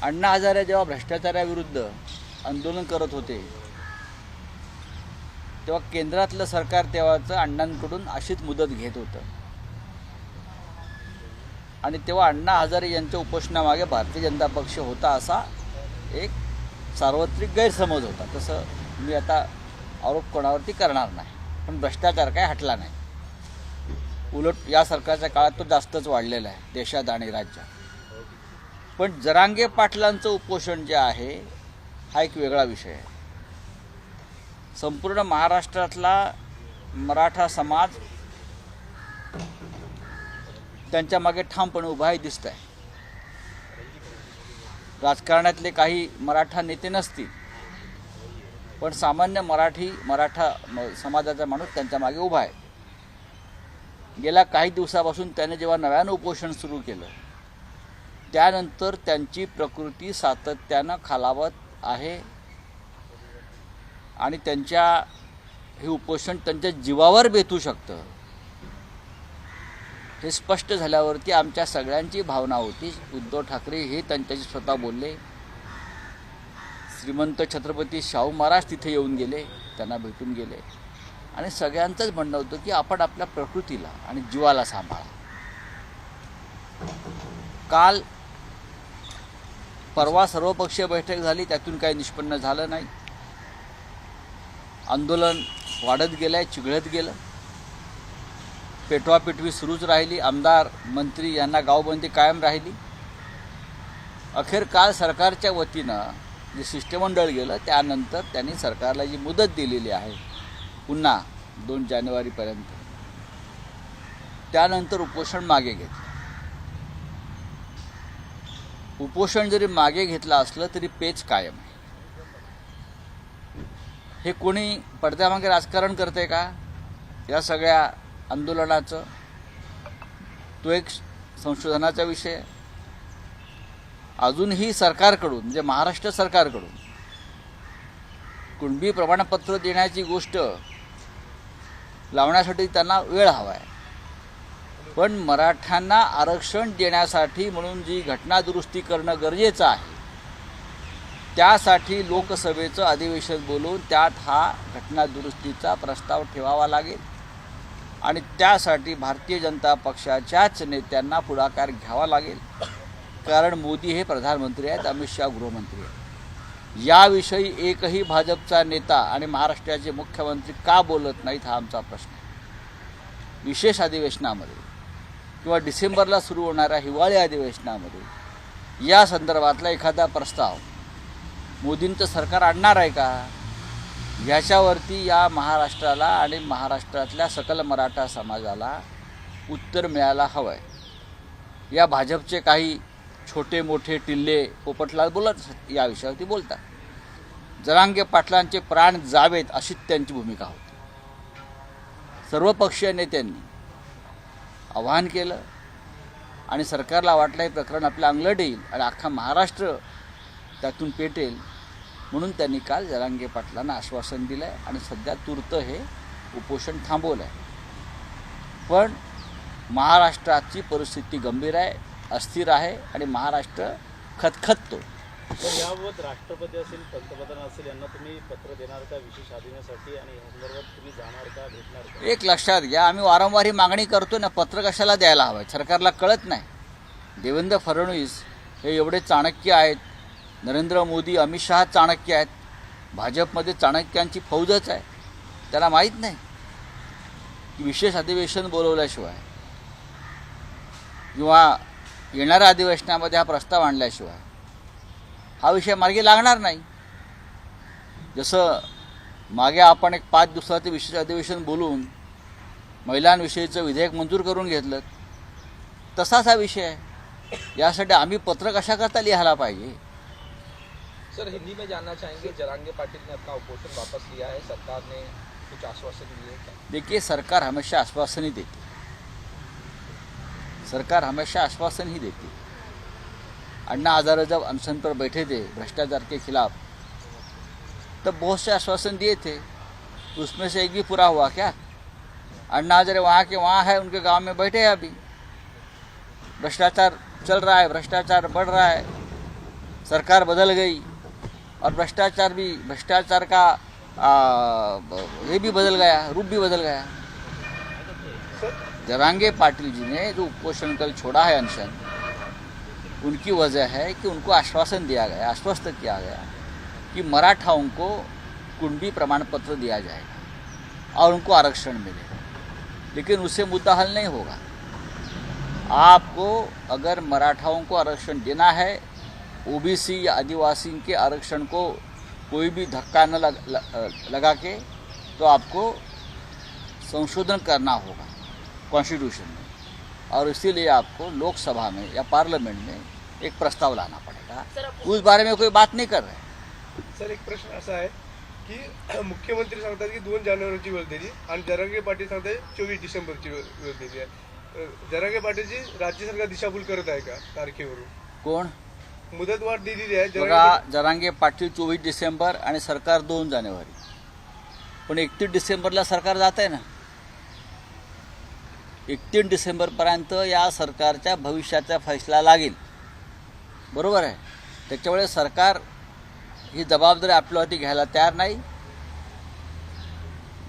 अण्णा हजारे जेव्हा भ्रष्टाचाराविरुद्ध आंदोलन करत होते तेव्हा केंद्रातलं सरकार तेव्हाचं अण्णांकडून अशीच मुदत घेत होतं आणि तेव्हा अण्णा हजारे यांच्या उपोषणामागे भारतीय जनता पक्ष होता असा एक सार्वत्रिक गैरसमज होता. तसं मी आता आरोप कोणावरती करणार नाही, पण भ्रष्टाचार काय हटला नाही. उलट या सरकारच्या काळात तो जास्तच वाढलेला आहे देशात आणि राज्यात. पण जरांगे पाटलांचं उपोषण जे आहे हा एक वेगळा विषय आहे. संपूर्ण महाराष्ट्रातला मराठा समाज त्यांच्या मागे ठामपणे उभा आहे दिसत आहे. राजकारणातले काही मराठा नेते नसतील, पण सामान्य मराठा समाजाचा माणूस त्यांच्या मागे उभा आहे. गेल्या काही दिवसापासून त्याने जेव्हा नव्यानं उपोषण सुरू केलं त्यानंतर त्यांची प्रकृती सातत्यानं खालावत आहे आणि हे उपोषण त्यांच्या जीवावर बेतू शकतं हे स्पष्ट झाल्यावरती आमच्या सगळ्यांची भावना होती. उद्धव ठाकरे हे त्यांच्याशी स्वतः बोलले. श्रीमंत छत्रपती शाहू महाराज तिथे येऊन गेले, त्यांना भेटून गेले आणि सगळ्यांचंच म्हणणं होतं की आपण आपल्या प्रकृतीला आणि जीवाला सांभाळा. परवा सर्वपक्षीय बैठक झाली, त्यातून काही निष्पन्न झालं नाही. आंदोलन वाढत गेलं आहे, चिघळत गेलं. पेटवापेटवी सुरूच राहिली. आमदार मंत्री यांना गावबंदी कायम राहिली. अखेर काल सरकारच्या वतीनं जे शिष्टमंडळ गेलं त्यानंतर त्यांनी सरकारला जी मुदत दिलेली आहे पुन्हा 2 जानेवारीपर्यंत, त्यानंतर उपोषण मागे घेतलं. उपोषण जरी मागे घेतलं असलं तरी पेच कायम आहे. हे कोणी पडद्यामागे राजकारण करते का या सगळ्या आंदोलनाचं? तो एक संशोधनाचा विषय आहे. अजूनही सरकारकडून म्हणजे महाराष्ट्र सरकारकडून कुणबी प्रमाणपत्र देण्याची गोष्ट लावण्यासाठी त्यांना वेळ हवा आहे. पण मराठ्यांना आरक्षण देण्यासाठी म्हणून जी घटना दुरुस्ती करणं गरजेचं आहे त्यासाठी लोकसभेचं अधिवेशन बोलवून त्यात हा घटना दुरुस्तीचा प्रस्ताव ठेवावा लागेल आणि त्यासाठी भारतीय जनता पक्षाच्याच नेत्यांना पुढाकार घ्यावा लागेल. कारण मोदी हे प्रधानमंत्री आहेत, अमित शाह गृहमंत्री आहेत. याविषयी एकही भाजपचा नेता आणि महाराष्ट्राचे मुख्यमंत्री का बोलत नाहीत हा आमचा प्रश्न आहे. विशेष अधिवेशनामध्ये किंवा डिसेंबरला सुरू होणाऱ्या हिवाळी अधिवेशनामध्ये या संदर्भातला एखादा प्रस्ताव मोदींचं सरकार आणणार आहे का ह्याच्यावरती या महाराष्ट्राला आणि महाराष्ट्रातल्या सकल मराठा समाजाला उत्तर मिळायला हवं आहे. या भाजपचे काही छोटे मोठे टिल्ले पोपटलाल बोलत या विषयावरती बोलतात. जरांगे पाटलांचे प्राण जावेत अशी त्यांची भूमिका होती. सर्वपक्षीय नेत्यांनी आवाहन केलं आणि सरकारला वाटलं हे प्रकरण आपल्या अंगलट येईल आणि अख्खा महाराष्ट्र त्यातून पेटेल म्हणून त्यांनी काल जरांगे पाटलांना आश्वासन दिलं आहे आणि सध्या तूर्त हे उपोषण थांबवलं आहे. पण महाराष्ट्राची परिस्थिती गंभीर आहे, अस्थिर आहे आणि महाराष्ट्र खतखततो. तर याबाबत राष्ट्रपती असेल, पंतप्रधान असेल यांना तुम्ही पत्र देणार का विशेष अधिवेशनासाठी आणि या संदर्भात तुम्ही जाणार का, भेटणार का? एक लक्षात घ्या, आम्ही वारंवार ही मागणी करतो ना, पत्र कशाला द्यायला हवं? सरकारला कळत नाही. देवेंद्र फडणवीस हे एवढे चाणक्य आहेत, नरेंद्र मोदी अमित शहा चाणक्य आहेत, भाजपमध्ये चाणक्यांची फौजच आहे. त्याला माहीत नाही की विशेष अधिवेशन बोलवल्याशिवाय किंवा येणाऱ्या अधिवेशनामध्ये हा प्रस्ताव आणल्याशिवाय हा विषय मार्गी लागणार नाही. जसं मागे आपण एक 5 दिवसाचं विशेष अधिवेशन बोलून महिलांविषयीचं विधेयक मंजूर करून घेतलं, तसाच हा विषय आहे. यासाठी आम्ही पत्र कशाकरता लिहायला पाहिजे? सर, हिंदी में जानना चाहेंगे, जरांगे पाटिल ने अपना उपोषण वापस लिया है, सरकार ने कुछ आश्वासन दिए हैं? देखिए, सरकार हमेशा आश्वासन ही देती, सरकार हमेशा आश्वासन ही देती. अन्ना हजारे जब अनशन पर बैठे थे भ्रष्टाचार के खिलाफ, तब बहुत से आश्वासन दिए थे, उसमें से एक भी पूरा हुआ क्या? अन्ना हजारे वहाँ के वहाँ है, उनके गांव में बैठे हैं अभी. भ्रष्टाचार चल रहा है, भ्रष्टाचार बढ़ रहा है. सरकार बदल गई और भ्रष्टाचार का ये भी बदल गया, रूप भी बदल गया। जरांगे पाटिल जी ने जो उपोषण कल छोड़ा है अनशन, उनकी वजह है कि उनको आश्वासन दिया गया, आश्वस्त किया गया कि मराठाओं को कुणबी प्रमाण पत्र दिया जाएगा और उनको आरक्षण मिलेगा। लेकिन उससे मुद्दा हल नहीं होगा। आपको अगर मराठाओं को आरक्षण देना है, ओबीसी या आदिवासी के आरक्षण को कोई भी धक्का न लगा के, तो आपको संशोधन करना होगा कॉन्स्टिट्यूशन में, और इसीलिए आपको लोकसभा में या पार्लियामेंट में एक प्रस्ताव लाना पड़ेगा। उस बारे में कोई बात नहीं कर रहे। सर, एक प्रश्न असा आहे की मुख्यमंत्री सांगतात की 2 जानेवारीची वेळ दिली आणि जरांगे पाटील सांगतात 24 डिसेंबरची वेळ दिली आहे। जरांगे पाटीलची राज्य सरकार दिशाभूल करत आहे का तारखेवरून? कोण? मुदतवाढ दिलेली आहे बघा, जरांगे पाटील 24 डिसेंबर आणि सरकार 2 जानेवारी, पण 31 डिसेंबरला सरकार जात आहे ना। 31 डिसेंबरपर्यंत या सरकारच्या भविष्याचा फैसला लागेल, बरोबर आहे। त्याच्यामुळे सरकार ही जबाबदारी आपल्यावरती घ्यायला तयार नाही।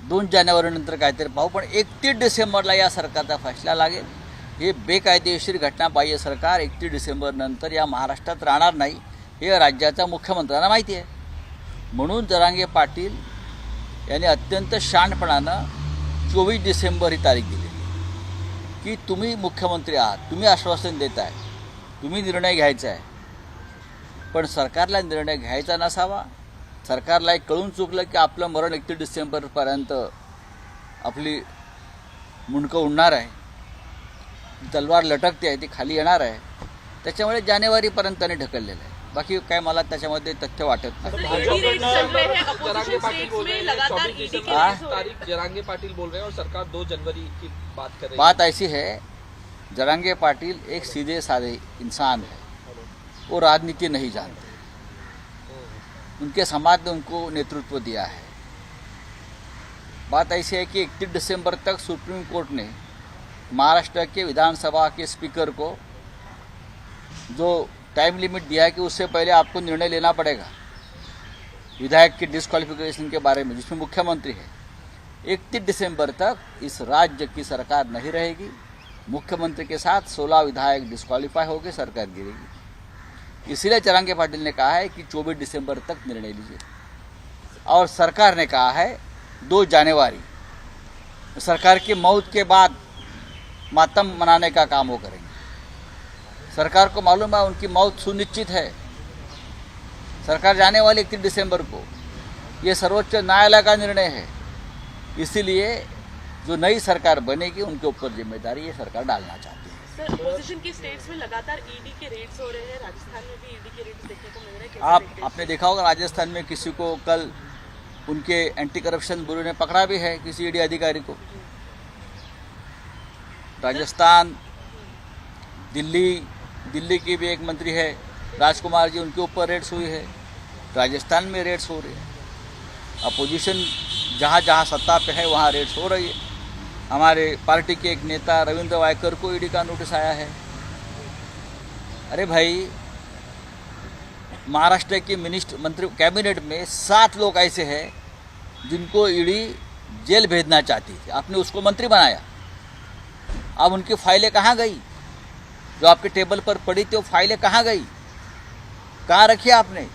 2 जानेवारीनंतर काहीतरी पाहू, पण 31 डिसेंबरला या सरकारचा फैसला लागेल। हे बेकायदेशीर घटना बाह्य सरकार 31 डिसेंबरनंतर या महाराष्ट्रात राहणार नाही, हे राज्याच्या मुख्यमंत्र्यांना माहिती आहे। म्हणून जरांगे पाटील यांनी अत्यंत शहाणपणानं 24 डिसेंबर ही तारीख दिली की तुम्ही मुख्यमंत्री आहात, तुम्ही आश्वासन देत आहे, तुम्ही निर्णय घ्यायचा आहे, पण सरकारला निर्णय घ्यायचा नसावा। सरकारला एक कळून चुकलं की आपलं मरण 31 डिसेंबरपर्यंत आपली मुंडकं उडणार आहे, तलवार लटकते आहे, ती खाली येणार आहे। त्याच्यामुळे जानेवारीपर्यंत त्यांनी ढकललेलं आहे। बाकी काय मला त्याच्यामध्ये तथ्य वाटत नाही। जरांगे पाटिल बोल रहे हैं 24 डिसेंबर की तारीख जरांगे पाटिल बोल रहे हैं और सरकार 2 जनवरी की बात कर रही है। बात ऐसी है, जरांगे पाटिल एक सीधे साधे इंसान है, वो राजनीति नहीं जानते। उनके समाज ने उनको नेतृत्व दिया है। बात ऐसी है कि 31 दिसंबर तक सुप्रीम कोर्ट ने महाराष्ट्र के विधानसभा के स्पीकर को जो टाइम लिमिट दिया है कि उससे पहले आपको निर्णय लेना पड़ेगा विधायक के डिस्क्वालिफिकेशन के बारे में, जिसमें मुख्यमंत्री है। 31 दिसंबर तक इस राज्य की सरकार नहीं रहेगी। मुख्यमंत्री के साथ 16 विधायक डिस्क्वालीफाई होकर सरकार गिरेगी। इसीलिए जरांगे पाटिल ने कहा है कि 24 दिसंबर तक निर्णय लीजिए, और सरकार ने कहा है 2 जनवरी सरकार की मौत के बाद मातम मनाने का काम वो करेंगे। सरकार को मालूम है उनकी मौत सुनिश्चित है, सरकार जाने वाली 31 दिसंबर को। ये सर्वोच्च न्यायालय का निर्णय है। इसीलिए जो नई सरकार बनेगी उनके ऊपर जिम्मेदारी ये सरकार डालना चाहती है। सर, अपोजिशन की स्टेट्स में लगातार ईडी के रेड्स हो रहे हैं, राजस्थान में भी ईडी के रेड्स देखने को मिल रहे हैं। कैसे देखते हैं? आपने देखा होगा राजस्थान में किसी को कल उनके एंटी करप्शन ब्यूरो ने पकड़ा भी है, किसी ईडी अधिकारी को। राजस्थान, दिल्ली की भी एक मंत्री है राजकुमार जी, उनके ऊपर रेड्स हुई है। राजस्थान में रेड्स हो रही है। अपोजिशन जहाँ जहाँ सत्ता पे है वहाँ रेड्स हो रही है। हमारे पार्टी के एक नेता रविंद्र वायकर को ईडी का नोटिस आया है। अरे भाई, महाराष्ट्र के मंत्री कैबिनेट में 7 लोग ऐसे हैं जिनको ईडी जेल भेजना चाहती थी, आपने उसको मंत्री बनाया। अब उनकी फाइलें कहाँ गई? जो आपके टेबल पर पड़ी थी वो फाइलें कहाँ गई? कहाँ रखी आपने?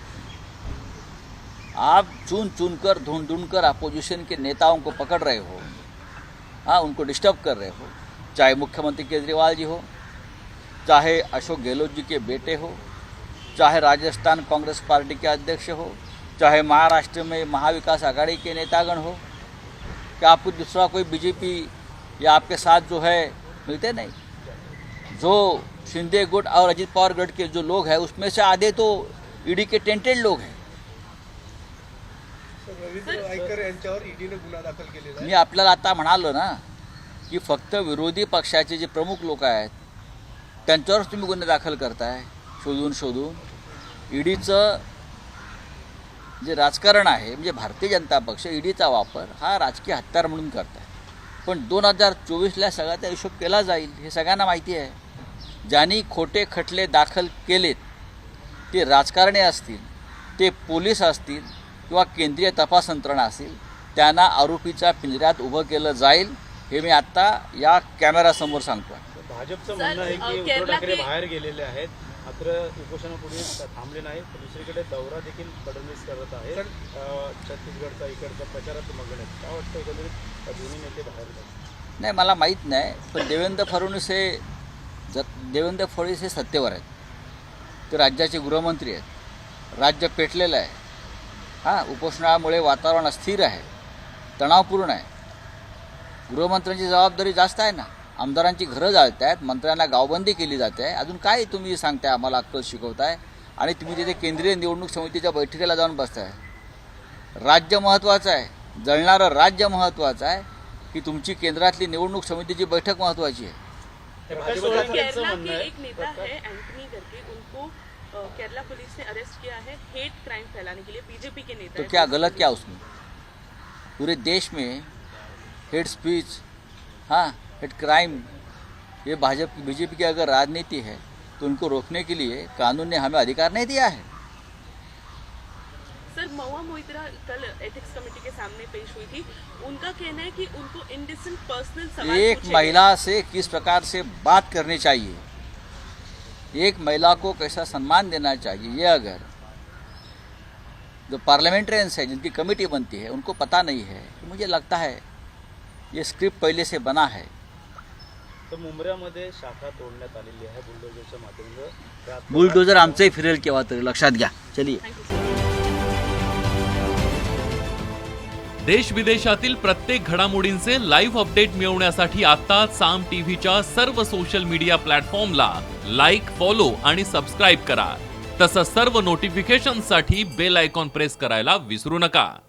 आप चुन कर ढूंढ कर अपोजिशन के नेताओं को पकड़ रहे हो, हाँ, उनको डिस्टर्ब कर रहे हो। चाहे मुख्यमंत्री केजरीवाल जी हो, चाहे अशोक गहलोत जी के बेटे हो, चाहे राजस्थान कांग्रेस पार्टी के अध्यक्ष हो, चाहे महाराष्ट्र में महाविकास आघाड़ी के नेतागण हो। क्या आपको दूसरा कोई बीजेपी या आपके साथ जो है मिलते नहीं? जो शिंदे गुट और अजित पवार गट के जो लोग हैं उसमें से आधे तो ईडी के टेंटेड लोग हैं। रवींद्र वायकर यांच्यावर ईडीने गुन्हा दाखल केलेला आहे। मी आपल्याला आता म्हणालो ना की फक्त विरोधी पक्षाचे जे प्रमुख लोक आहेत त्यांच्यावरच तुम्ही गुन्हे दाखल करताय शोधून। ईडीचं जे राजकारण आहे, म्हणजे भारतीय जनता पक्ष ईडीचा वापर हा राजकीय हत्यार म्हणून करताय। पण 2024ला सगळ्याचा हिशोब केला जाईल हे सगळ्यांना माहिती आहे। ज्यांनी खोटे खटले दाखल केलेत ते राजकारणी असतील, ते पोलीस असतील किंवा केंद्रीय तपास यंत्रणा असेल, त्यांना आरोपीच्या पिंजऱ्यात उभं केलं जाईल, हे मी आत्ता या कॅमेरासमोर सांगतो आहे. भाजपचं म्हणणं आहे की उद्धव ठाकरे बाहेर गेलेले आहेत, मात्र उपोषणापूर्वी थांबले नाही. दुसरीकडे दौरा देखील फडणवीस करत आहेत. छत्तीसगडचा इकडचा प्रचारात मग्न आहेत. काय वाटतं एकंदरीत दोन्ही नेते बाहेर जातात? नाही, मला माहीत नाही, पण देवेंद्र फडणवीस हे सत्तेवर आहेत. ते राज्याचे गृहमंत्री आहेत. राज्य पेटलेलं आहे. हां, उपोषणामुळे वातावरण अस्थिर आहे, तणावपूर्ण आहे. गृहमंत्र्यांची जबाबदारी जास्त आहे ना. आमदारांची घरं जाळत आहेत, मंत्र्यांना गावबंदी केली जाते आहे. अजून काय तुम्ही सांगताय, आम्हाला अक्कल शिकवताय आणि तुम्ही तिथे केंद्रीय निवडणूक समितीच्या बैठकीला जाऊन बसताय. राज्य महत्त्वाचं आहे, जळणारं राज्य महत्त्वाचं आहे की तुमची केंद्रातली निवडणूक समितीची बैठक महत्त्वाची आहे? प्रकाश सोळंके यांचं केरला म्हणणं के आहे एक नेता है एंटनी करके, उनको केरला पुलिस ने अरेस्ट किया है हेट क्राइम फैलाने के लिए। बीजेपी के नेता तो है। क्या गलत क्या उसमें? पूरे देश में हेट स्पीच, हाँ, हेट क्राइम, ये बीजेपी की अगर राजनीति है तो उनको रोकने के लिए कानून ने हमें अधिकार नहीं दिया है। सर, महुआ मोइत्रा कल एथिक्स कमेटी के सामने पेश हुई थी। उनका कहना है कि उनको इंडिसेंट पर्सनल सवाल एक पूछे महिला से किस प्रकार से बात करनी चाहिए, एक महिला को कैसा सम्मान देना चाहिए, ये अगर जो पार्लियामेंट्रियंस है, जिनकी कमेटी बनती है, उनको पता नहीं है, तो मुझे लगता है ये स्क्रिप्ट पहले से बना है. तर मुंबऱ्यामध्ये शाखा तोडण्यात आलेली आहे बुलडोजरच्या माध्यमातून. बुलडोजर आमचंही फिरेल केव्हा तरी, लक्षात घ्या. चलिए. देश विदेशातील प्रत्येक घडामोडींचे लाईव्ह अपडेट मिळवण्यासाठी आता साम टीव्हीच्या सर्व सोशल मीडिया प्लॅटफॉर्मला लाईक, फॉलो आणि सबस्क्राईब करा. तसंच सर्व नोटिफिकेशनसाठी बेल आयकॉन प्रेस करायला विसरू नका.